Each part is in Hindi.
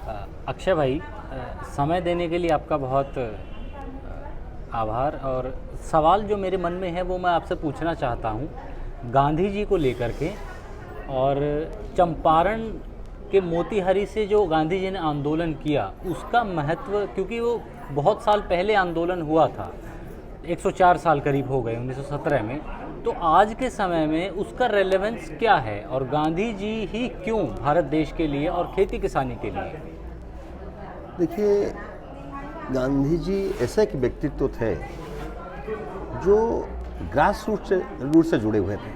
अक्षय भाई, समय देने के लिए आपका बहुत आभार। और सवाल जो मेरे मन में है वो मैं आपसे पूछना चाहता हूँ गांधी जी को लेकर के, और चंपारण के मोतीहारी से जो गांधी जी ने आंदोलन किया उसका महत्व, क्योंकि वो बहुत साल पहले आंदोलन हुआ था, 104 साल करीब हो गए 1917 में, तो आज के समय में उसका रेलेवेंस क्या है और गांधी जी ही क्यों भारत देश के लिए और खेती किसानी के लिए? देखिए, गांधी जी ऐसे एक व्यक्तित्व थे जो ग्रास रूट से जुड़े हुए थे।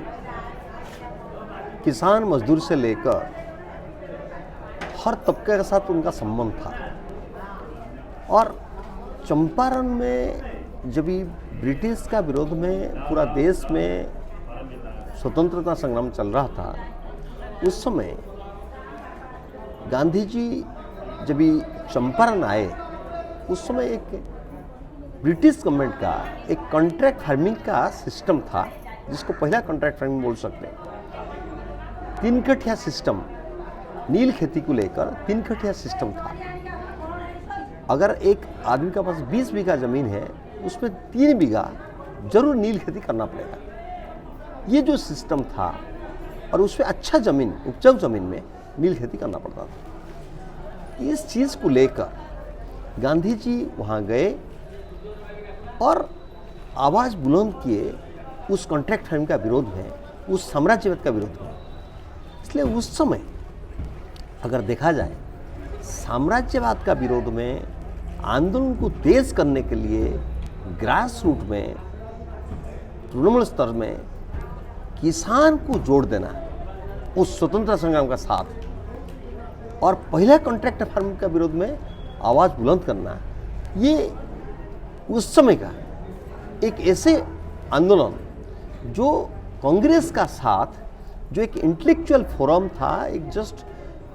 किसान मजदूर से लेकर हर तबके के साथ उनका संबंध था। और चंपारण में जब भी ब्रिटिश का विरोध में पूरा देश में स्वतंत्रता संग्राम चल रहा था, उस समय गांधी जी जब भी चंपारण आए, उस समय एक ब्रिटिश गवर्नमेंट का एक कॉन्ट्रैक्ट फार्मिंग का सिस्टम था, जिसको पहला कॉन्ट्रैक्ट फार्मिंग बोल सकते हैं। 3 कठिया सिस्टम, नील खेती को लेकर 3 कठिया सिस्टम था। अगर एक आदमी के पास 20 बीघा जमीन है, उसमें 3 बीघा जरूर नील खेती करना पड़ेगा। ये जो सिस्टम था, और उसमें अच्छा जमीन, उपजाऊ जमीन में नील खेती करना पड़ता था। इस चीज को लेकर गांधी जी वहां गए और आवाज बुलंद किए उस कॉन्ट्रैक्ट फार्मिंग का विरोध में, उस साम्राज्यवाद का विरोध में। इसलिए उस समय अगर देखा जाए, साम्राज्यवाद का विरोध में आंदोलन को तेज करने के लिए ग्रास रूट में, तृणमूल स्तर में किसान को जोड़ देना उस स्वतंत्रता संग्राम का साथ, और पहला कॉन्ट्रैक्ट फार्मिंग का विरोध में आवाज बुलंद करना, ये उस समय का एक ऐसे आंदोलन जो कांग्रेस का साथ, जो एक इंटेलेक्चुअल फोरम था, एक जस्ट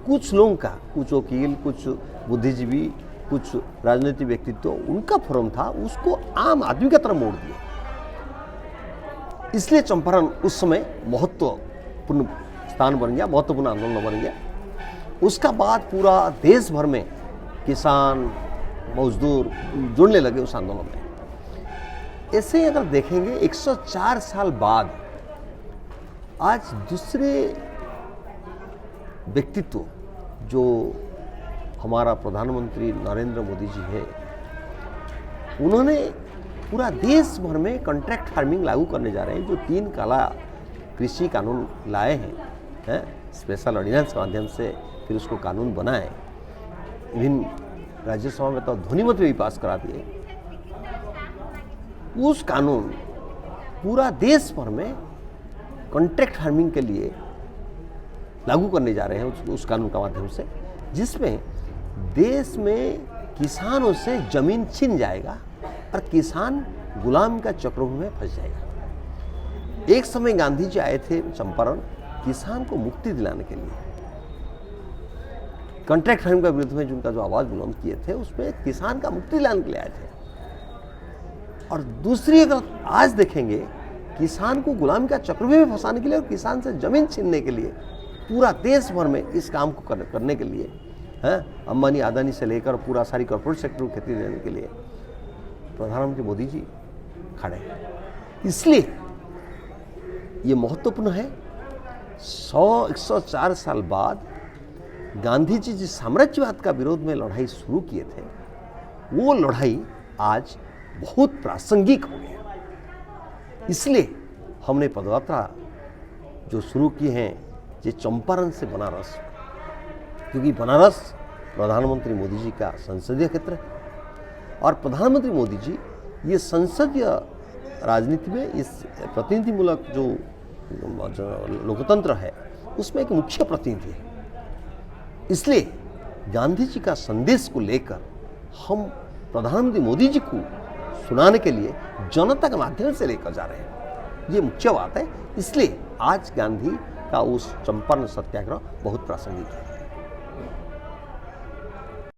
कुछ लोगों का, कुछ वकील, कुछ बुद्धिजीवी, कुछ राजनीतिक व्यक्तित्व, उनका फोरम था, उसको आम आदमी की तरह मोड़ दिया। इसलिए चंपारण उस समय महत्वपूर्ण स्थान बन गया, महत्वपूर्ण आंदोलन बन गया। उसका बाद पूरा देश भर में किसान, मजदूर जुड़ने लगे उस आंदोलन में। ऐसे अगर देखेंगे 104 साल बाद आज दूसरे व्यक्तित्व जो हमारा प्रधानमंत्री नरेंद्र मोदी जी है, उन्होंने पूरा देश भर में कॉन्ट्रैक्ट फार्मिंग लागू करने जा रहे हैं। जो 3 काला कृषि कानून लाए हैं, स्पेशल ऑर्डिनेंस के माध्यम से फिर उसको कानून बनाए, विभिन्न राज्यसभा में तो ध्वनिमत भी पास करा दिए। उस कानून पूरा देश भर में कॉन्ट्रैक्ट फार्मिंग के लिए लागू करने जा रहे हैं उस कानून का माध्यम से, जिसमें देश में किसानों से जमीन छीन जाएगा और किसान गुलाम का चक्रव्यूह में फंस जाएगा। एक समय गांधी जी आए थे चंपारण किसान को मुक्ति दिलाने के लिए, कॉन्ट्रैक्ट फार्मिंग का विरुद्ध में जिनका जो आवाज बुलंद किए थे, उसमें किसान का मुक्ति दिलाने के लिए आए थे। और दूसरी अगर आज देखेंगे, किसान को गुलामी का चक्रव्यूह में फंसाने के लिए और किसान से जमीन छीनने के लिए पूरा देश भर में इस काम को करने के लिए, अंबानी अदानी से लेकर पूरा सारी कॉर्पोरेट सेक्टर को खेती देने के लिए प्रधानमंत्री मोदी जी खड़े हैं। इसलिए ये महत्वपूर्ण है। 104 साल बाद गांधी जी जिस साम्राज्यवाद का विरोध में लड़ाई शुरू किए थे, वो लड़ाई आज बहुत प्रासंगिक हो गया। इसलिए हमने पदयात्रा जो शुरू की है, ये चंपारण से बनारस, क्योंकि बनारस प्रधानमंत्री मोदी जी का संसदीय क्षेत्र है, और प्रधानमंत्री मोदी जी ये संसदीय राजनीति में इस प्रतिनिधिमूलक जो लोकतंत्र है, उसमें एक मुख्य प्रतिनिधि है। इसलिए गांधी जी का संदेश को लेकर हम प्रधानमंत्री मोदी जी को सुनाने के लिए जनता के माध्यम से लेकर जा रहे हैं, ये मुख्य बात है। इसलिए आज गांधी का उस चंपारण सत्याग्रह बहुत प्रासंगिक है।